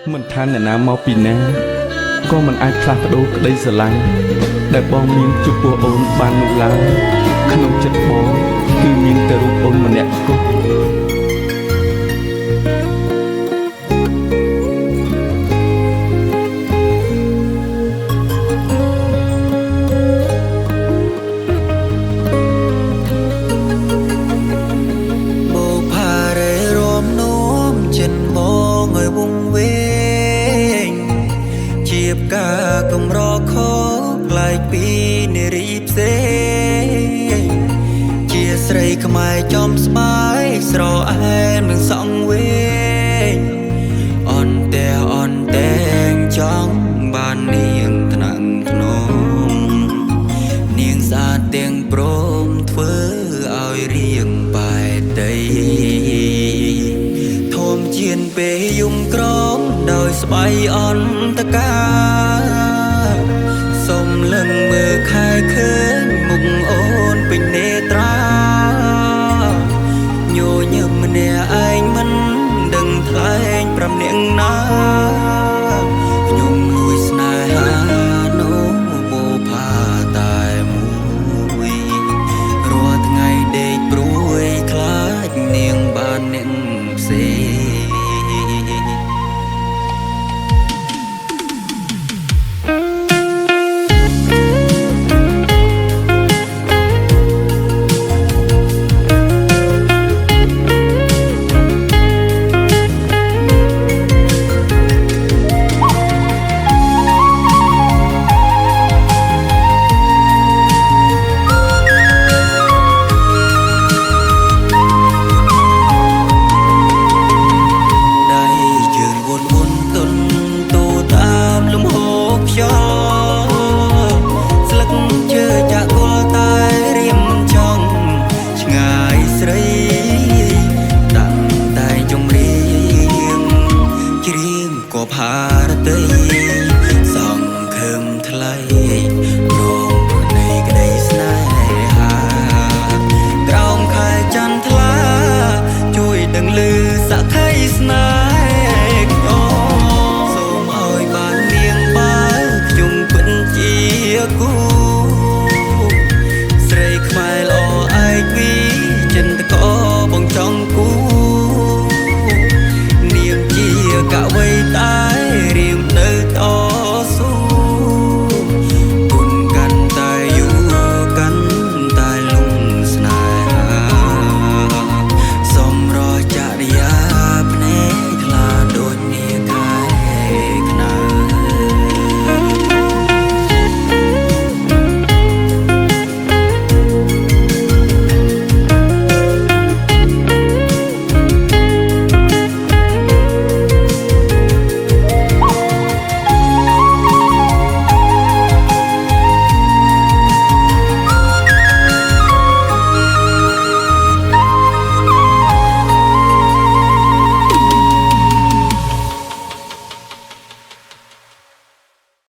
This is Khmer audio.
មិនថាអ្នកណាមកពីណាក៏មិនអាចផ្លាស់ប្ដូរក្តីស្រឡាញ់ដែលបងមានចំពោះអូនបាននោះឡើយក្នុងចិត្តបងគឺមានតែរូបអូនម្នាក់គត់ការកំរខក្លាយពីនារីផ្សេងជាស្រីខ្មែរចំស្បាយស្រអែមនឹងសង្វេងអន់តែងចង់បាននាងថ្នាក់ធ្នមនាងស្អាតទាំងព្រមធ្វើឲ្យរៀងបែកដីធំជៀនពេលយំក្រមដោយស្បៃអន្តកាសុំលឹងមើលខែឃើញមុខអូនពេញនេត្រាញញឹមម្នាក់ឯងមិនដឹងថ្លែងប្រំនាងណាខ្ញុំលួចស្នេហានោះបូផាតែមួយរាល់ថ្ងៃដេកព្រួយខ្លាចនាងបានអ្នកផ្សេងក៏ផារតី